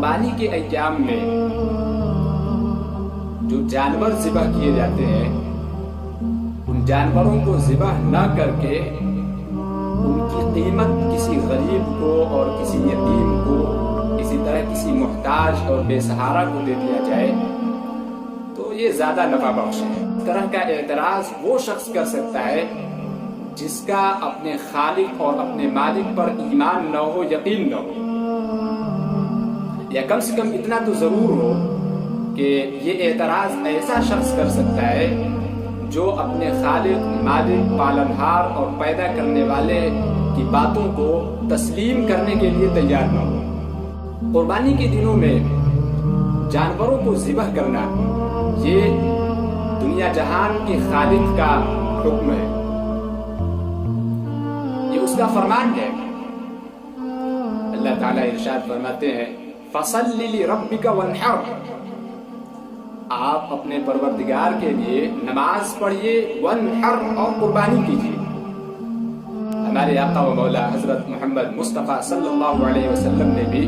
قربانی کے ایام میں جو جانور ذبح کیے جاتے ہیں ان جانوروں کو ذبح نہ کر کے ان کی قیمت کسی غریب کو اور کسی یتیم کو، اسی طرح کسی محتاج اور بے سہارا کو دے دیا جائے تو یہ زیادہ نفع بخش ہے۔ اس طرح کا اعتراض وہ شخص کر سکتا ہے جس کا اپنے خالق اور اپنے مالک پر ایمان نہ ہو، یقین نہ ہو، یا کم سے کم اتنا تو ضرور ہو کہ یہ اعتراض ایسا شخص کر سکتا ہے جو اپنے خالق، مالک، پالنہار اور پیدا کرنے والے کی باتوں کو تسلیم کرنے کے لیے تیار نہ ہو۔ قربانی کے دنوں میں جانوروں کو ذبح کرنا یہ دنیا جہان کے خالق کا حکم ہے، یہ اس کا فرمان ہے۔ اللہ تعالیٰ ارشاد فرماتے ہیں فَصَلِّ لِرَبِّكَ وَانْحَرْ، آپ اپنے پروردگار کے لیے نماز پڑھیے، وَانْحَرْ، اور قربانی کیجیے۔ ہمارے آقا و مولا حضرت محمد مصطفیٰ صلی اللہ علیہ وسلم نے بھی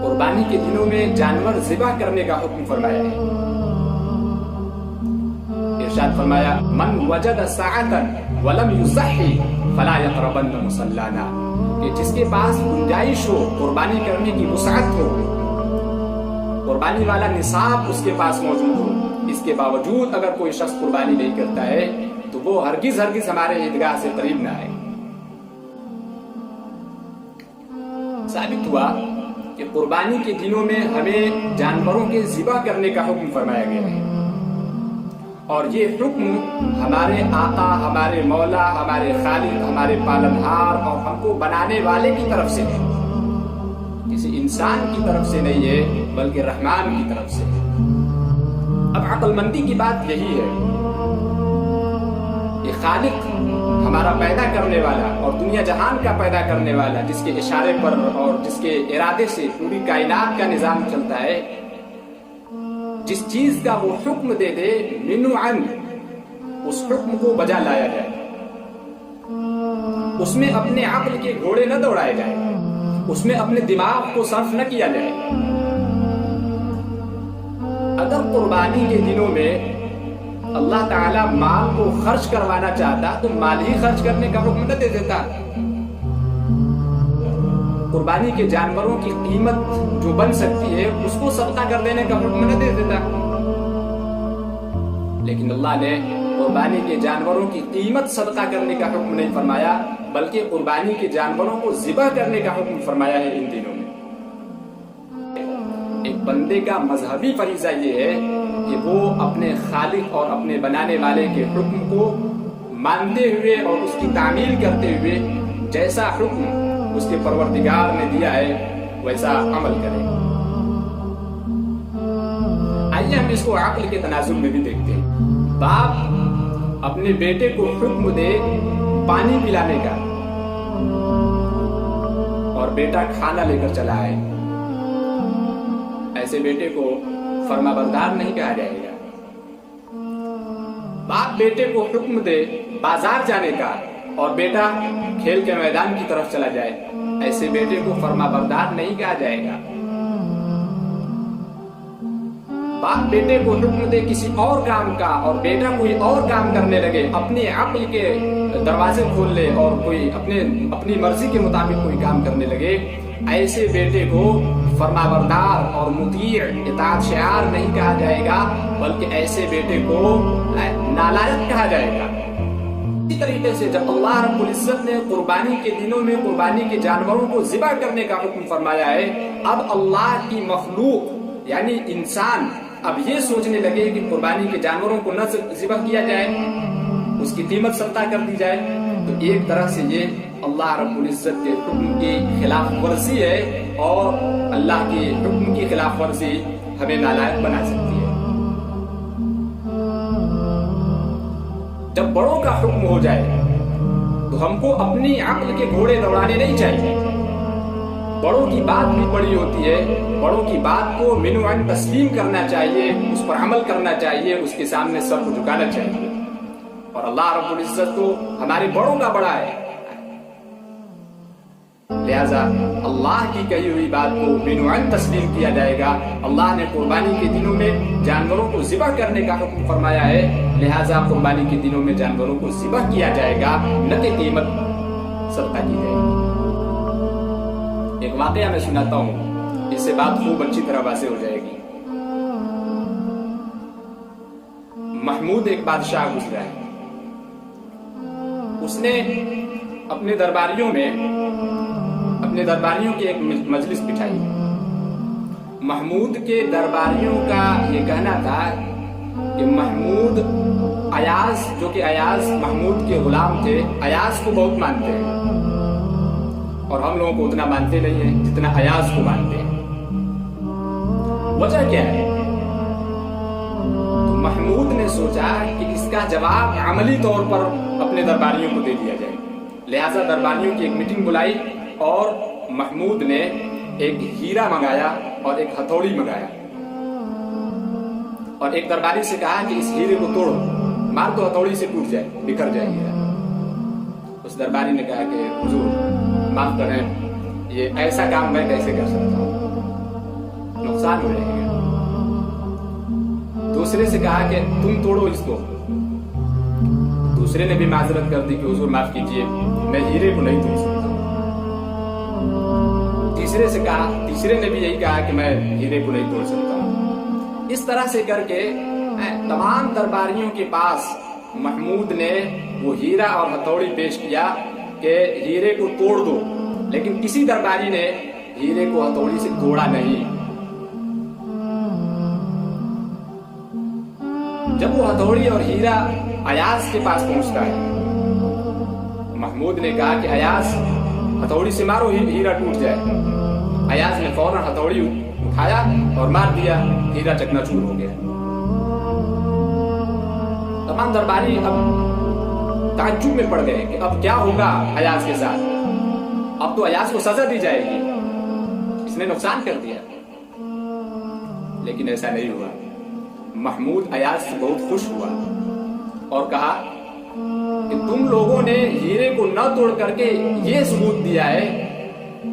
قربانی کے دنوں میں جانور ذبح کرنے کا حکم فرمایا ہے۔ ارشاد فرمایا من وجد ساعة ولم يضحي فلا يقربن مصلانا، کہ جس کے پاس گنجائش ہو، قربانی کرنے کی وسعت ہو، قربانی والا نصاب اس کے پاس موجود ہو، اس کے باوجود اگر کوئی شخص قربانی نہیں کرتا ہے تو وہ ہرگز ہمارے عیدگاہ سے قریب نہ آئے۔ ثابت ہوا کہ قربانی کے دنوں میں ہمیں جانوروں کے ذبح کرنے کا حکم فرمایا گیا ہے، اور یہ حکم ہمارے آقا، ہمارے مولا، ہمارے خالق، ہمارے پالنہار اور ہم کو بنانے والے کی طرف سے ہے، کسی انسان کی طرف سے نہیں ہے بلکہ رحمان کی طرف سے ہے۔ اب عقل مندی کی بات یہی ہے کہ خالق، ہمارا پیدا کرنے والا اور دنیا جہان کا پیدا کرنے والا، جس کے اشارے پر اور جس کے ارادے سے پوری کائنات کا نظام چلتا ہے، جس چیز کا وہ حکم دے دے منعن، اس حکم کو بجا لایا جائے، اس میں اپنے عقل کے گھوڑے نہ دوڑائے جائے، اس میں اپنے دماغ کو صرف نہ کیا جائے۔ اگر قربانی کے دنوں میں اللہ تعالیٰ مال کو خرچ کروانا چاہتا تو مال ہی خرچ کرنے کا حکم نہ دے دیتا، قربانی کے جانوروں کی قیمت جو بن سکتی ہے اس کو صدقہ کر دینے کا حکم نہ دے دیتا، لیکن اللہ نے قربانی کے جانوروں کی قیمت صدقہ کرنے کا حکم نہیں فرمایا، بلکہ قربانی کے جانوروں کو ذبح کرنے کا حکم فرمایا ہے۔ ان دنوں میں ایک بندے کا مذہبی فریضہ یہ ہے کہ وہ اپنے خالق اور اپنے بنانے والے کے حکم کو مانتے ہوئے اور اس کی تعمیل کرتے ہوئے جیسا حکم اس کے پروردگار نے دیا ہے ویسا عمل کرے۔ آئیے ہم اس کو عقل کے تناظر میں بھی دیکھتے ہیں۔ باپ اپنے بیٹے کو حکم دے پانی پلانے کا اور بیٹا کھانا لے کر چلا آئے، ایسے بیٹے کو فرما بردار نہیں کہا جائے گا۔ باپ بیٹے کو حکم دے بازار جانے کا اور بیٹا کھیل کے میدان کی طرف چلا جائے، ایسے بیٹے کو فرما بردار نہیں کہا جائے گا۔ باپ بیٹے کو حکم دے کسی اور کام کا اور بیٹا کوئی اور کام کرنے لگے، اپنے عقل کے دروازے کھول لے اور کوئی اپنی مرضی کے مطابق کوئی کام کرنے لگے، ایسے بیٹے کو فرما بردار اور مطیع، اطاعت شعار نہیں کہا جائے گا، بلکہ ایسے بیٹے کو نالائق کہا جائے گا۔ اسی طریقے سے جب اللہ رب العزت نے قربانی کے دنوں میں قربانی کے جانوروں کو ذبح کرنے کا حکم فرمایا ہے، اب اللہ کی مخلوق یعنی انسان اب یہ سوچنے لگے کہ قربانی کے جانوروں کو نہ ذبح کیا جائے، اس کی قیمت صدقہ کر دی جائے، تو ایک طرح سے یہ اللہ رب العزت کے حکم کی خلاف ورزی ہے، اور اللہ کے حکم کی خلاف ورزی ہمیں نالائق بنا سکتی ہے۔ جب بڑوں کا حکم ہو جائے تو ہم کو اپنی عقل کے گھوڑے دوڑانے نہیں چاہیے، بڑوں کی بات بھی بڑی ہوتی ہے، بڑوں کی بات کو منعن تسلیم کرنا چاہیے، اس پر عمل کرنا چاہیے، اس کے سامنے سر کو جھکانا چاہیے، اور اللہ رب العزت تو ہمارے بڑوں کا بڑا ہے، لہذا اللہ کی کہی ہوئی بات کو بنوعن تسلیم کیا جائے گا۔ اللہ نے قربانی کے دنوں میں جانوروں کو ذبح کرنے کا حکم فرمایا ہے، لہذا قربانی کے دنوں میں جانوروں کو ذبح کیا جائے گا، نہ کہ قیمت صدقہ کی جائے گی۔ ایک واقعہ میں سناتا ہوں، اس سے بات خوب اچھی طرح واضح ہو جائے گی۔ محمود ایک بادشاہ گزرا ہے، اس نے اپنے درباریوں کی ایک مجلس بٹھائی۔ محمود کے درباریوں کا یہ کہنا تھا کہ محمود ایاز، جو کہ ایاز محمود کے غلام تھے، ایاز کو بہت مانتے ہیں اور ہم لوگوں کو اتنا مانتے نہیں ہیں جتنا ایاز کو مانتے ہیں۔ وجہ کیا ہے؟ تو محمود نے سوچا کہ اس کا جواب عملی طور پر اپنے درباریوں کو دے دیا جائے، لہذا درباریوں کی ایک میٹنگ بلائی اور محمود نے ایک ہیرا منگایا اور ایک ہتھوڑی منگایا اور ایک درباری سے کہا کہ اس ہیرے کو توڑو، مار تو ہتھوڑی سے ٹوٹ جائے، بکھر جائے ہیرا۔ اس درباری نے کہا کہ حضور معاف کریں، یہ ایسا کام میں کیسے کر سکتا ہوں، نقصان ہو جائے گا۔ دوسرے سے کہا کہ تم توڑو اس کو، دوسرے نے بھی معذرت کر دی کہ حضور معاف کیجئے، میں ہیرے کو نہیں توڑ سکتا۔ تیسرے نے بھی یہی کہا کہ میں ہیرے کو نہیں توڑ سکتا ہوں۔ اس طرح سے کر کے تمام درباریوں کے پاس محمود نے وہ ہیرا اور ہتھوڑی پیش کیا کہ ہیرے کو توڑ دو، لیکن کسی درباری نے ہیرے کو ہتھوڑی سے توڑا نہیں۔ جب وہ ہتھوڑی اور ہیرا ایاز کے پاس پہنچتا ہے، محمود نے کہا کہ ایاز ہتھوڑی سے مارو، ہیرا ٹوٹ جائے۔ ایاز نے فوراً ہتھوڑی اٹھایا اور مار دیا، ہیرا چکنا چور ہو گیا۔ تمام درباری اب تعجب میں پڑ گئے کہ اب کیا ہوگا ایاز کے ساتھ، اب تو ایاز کو سزا دی جائے گی، اس نے نقصان کر دیا۔ لیکن ایسا نہیں ہوا۔ محمود ایاز سے بہت خوش ہوا اور کہا کہ تم لوگوں نے ہیرے کو نہ توڑ کر کے یہ ثبوت دیا ہے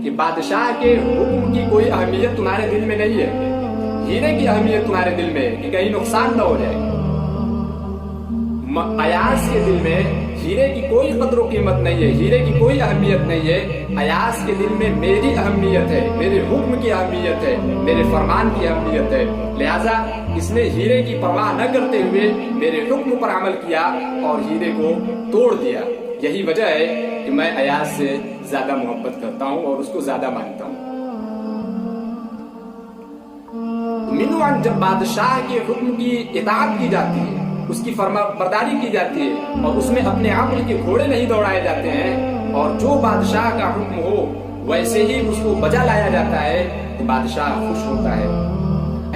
کہ بادشاہ کے حکم کی کوئی اہمیت تمہارے دل میں نہیں ہے، ہیرے کی اہمیت تمہارے دل میں ہے کہ کہیں نقصان نہ ہو جائے۔ ایاز کے دل میں ہیرے کی کوئی قدر و قیمت نہیں ہے، ہیرے کی کوئی اہمیت نہیں ہے۔ ایاز کے دل میں میری اہمیت ہے، میرے حکم کی اہمیت ہے، میرے فرمان کی اہمیت ہے، لہذا اس نے ہیرے کی پرواہ نہ کرتے ہوئے میرے حکم پر عمل کیا اور ہیرے کو توڑ دیا۔ یہی وجہ ہے کہ میں ایاز سے زیادہ محبت کرتا ہوں اور اس کو زیادہ مانتا ہوں۔ منوعاً جب بادشاہ کے حکم کی اطاعت کی جاتی ہے، اس کی فرما برداری کی جاتی ہے اور اس میں اپنے عقل کے گھوڑے نہیں دوڑائے جاتے ہیں اور جو بادشاہ کا حکم ہو ویسے ہی اس کو بجا لایا جاتا ہے تو بادشاہ خوش ہوتا ہے۔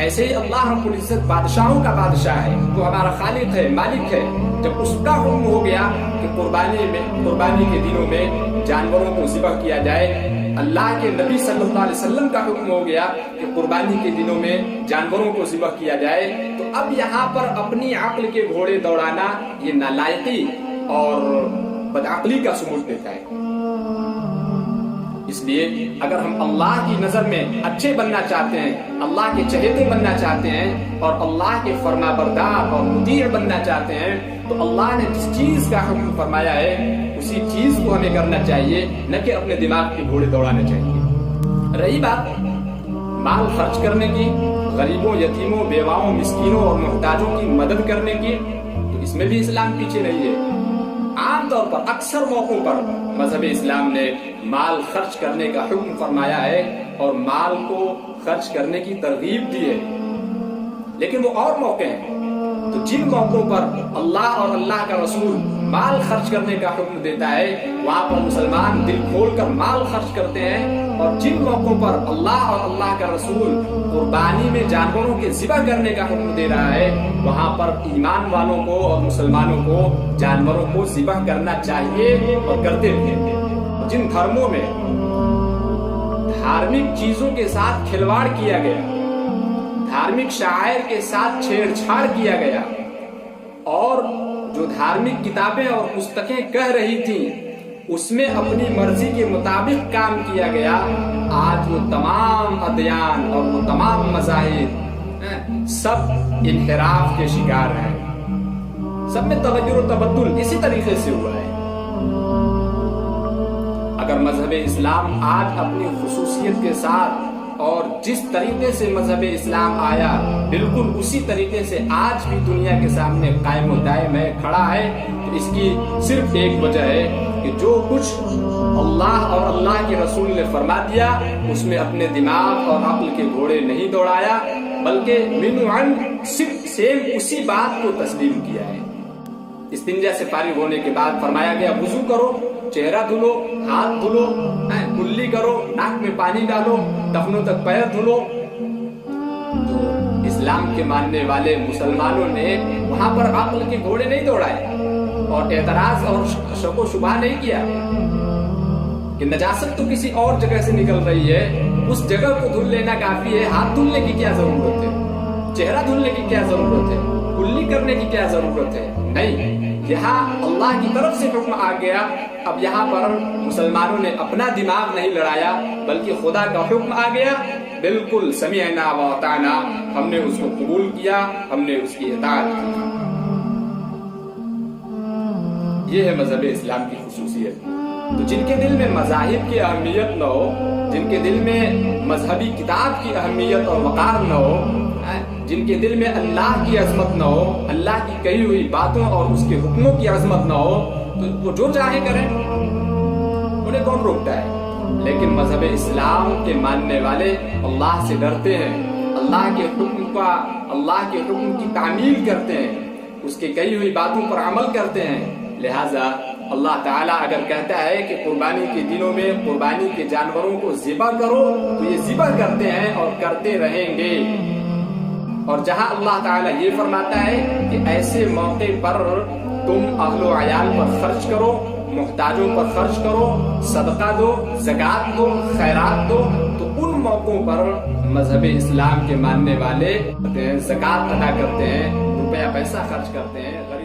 ایسے ہی اللہ رب العزت بادشاہوں کا بادشاہ ہے، وہ ہمارا خالق ہے، مالک ہے۔ جب اس کا حکم ہو گیا کہ قربانی کے دنوں میں جانوروں کو ذبح کیا جائے، اللہ کے نبی صلی اللہ علیہ وسلم کا حکم ہو گیا کہ قربانی کے دنوں میں جانوروں کو ذبح کیا جائے، تو اب یہاں پر اپنی عقل کے گھوڑے دوڑانا یہ نالائقی اور بدعقلی کا ثبوت دیتا ہے۔ اس لیے اگر ہم اللہ کی نظر میں اچھے بننا چاہتے ہیں، اللہ کے چہیتے بننا چاہتے ہیں اور اللہ کے فرما بردار اور مطیع بننا چاہتے ہیں تو اللہ نے جس چیز کا حکم فرمایا ہے اسی چیز کو ہمیں کرنا چاہیے، نہ کہ اپنے دماغ کے گھوڑے دوڑانے چاہیے۔ رہی بات مال خرچ کرنے کی، غریبوں، یتیموں، بیواؤں، مسکینوں اور محتاجوں کی مدد کرنے کی، تو اس میں بھی اسلام پیچھے نہیں ہے۔ عام طور پر اکثر موقعوں پر مذہب اسلام نے مال خرچ کرنے کا حکم فرمایا ہے اور مال کو خرچ کرنے کی ترغیب دی ہے، لیکن وہ اور موقع ہیں تو جن موقعوں پر اللہ اور اللہ کا رسول مال خرچ کرنے کا حکم دیتا ہے وہاں پر مسلمان دل کھول کر مال خرچ کرتے ہیں، اور جن موقعوں پر اللہ اور اللہ کا رسول قربانی میں جانوروں کے ذبح کرنے کا حکم دے رہا ہے وہاں پر ایمان والوں کو اور مسلمانوں کو جانوروں کو ذبح کرنا چاہیے اور کرتے بھی ہیں۔ جن دھرموں میں دھارمک چیزوں کے ساتھ کھلواڑ کیا گیا، دھارمک شعائر کے ساتھ چھیڑ چھاڑ کیا گیا، اور جو دھارمک کتابیں اور پستکیں کہہ رہی تھیں اس میں اپنی مرضی کے مطابق کام کیا گیا، آج وہ تمام ادیان اور وہ تمام مذاہب سب انحراف کے شکار ہیں، سب میں تغیر و تبدل اسی طریقے سے ہوا ہے۔ اگر مذہب اسلام آج اپنی خصوصیت کے ساتھ اور جس طریقے سے مذہب اسلام آیا بالکل اسی طریقے سے آج بھی دنیا کے سامنے قائم و دائم ہے، کھڑا ہے، تو اس کی صرف ایک وجہ ہے کہ جو کچھ اللہ اور اللہ کے رسول نے فرما دیا اس میں اپنے دماغ اور عقل کے گھوڑے نہیں دوڑایا، بلکہ منعن صرف سیم اسی بات کو تسلیم کیا ہے۔ استنجا سے فارغ ہونے کے بعد فرمایا گیا وضو کرو، چہرہ دھلو، ہاتھ دھلو، کلی کرو، ناک میں پانی ڈالو، ٹخنوں تک پیر دھلو۔ تو اسلام کے ماننے والے مسلمانوں نے وہاں پر عقل کے گھوڑے نہیں دوڑائے اور اعتراض اور شک و شبہ نہیں کیا کہ نجاست تو کسی اور جگہ سے نکل رہی ہے، اس جگہ کو دھل لینا کافی ہے، ہاتھ دھلنے کی کیا ضرورت ہے، چہرہ دھلنے کی کیا ضرورت ہے، کلی کرنے کی کیا ضرورت ہے؟ نہیں، یہاں اللہ کی طرف سے حکم آ گیا۔ اب یہاں پر مسلمانوں نے اپنا دماغ نہیں لڑایا بلکہ خدا کا حکم آ گیا، بالکل سمعنا و اطعنا، ہم نے اس کو قبول کیا، ہم نے اس کی اطاعت کی۔ یہ ہے مذہب اسلام کی خصوصیت۔ تو جن کے دل میں مذاہب کی اہمیت نہ ہو، جن کے دل میں مذہبی کتاب کی اہمیت اور وقار نہ ہو، جن کے دل میں اللہ کی عظمت نہ ہو، اللہ کی کہی ہوئی باتوں اور اس کے حکموں کی عظمت نہ ہو، تو وہ جو چاہے کریں، انہیں کون روکتا ہے؟ لیکن مذہب اسلام کے ماننے والے اللہ سے ڈرتے ہیں، اللہ کے حکم کی تعمیل کرتے ہیں، اس کے کہی ہوئی باتوں پر عمل کرتے ہیں۔ لہذا اللہ تعالیٰ اگر کہتا ہے کہ قربانی کے دنوں میں قربانی کے جانوروں کو ذبح کرو تو یہ ذبح کرتے ہیں اور کرتے رہیں گے۔ اور جہاں اللہ تعالیٰ یہ فرماتا ہے کہ ایسے موقع پر تم اہل و عیال پر خرچ کرو، محتاجوں پر خرچ کرو، صدقہ دو، زکوٰۃ دو، خیرات دو، تو ان موقعوں پر مذہب اسلام کے ماننے والے زکوٰۃ ادا کرتے ہیں، روپیہ پیسہ خرچ کرتے ہیں۔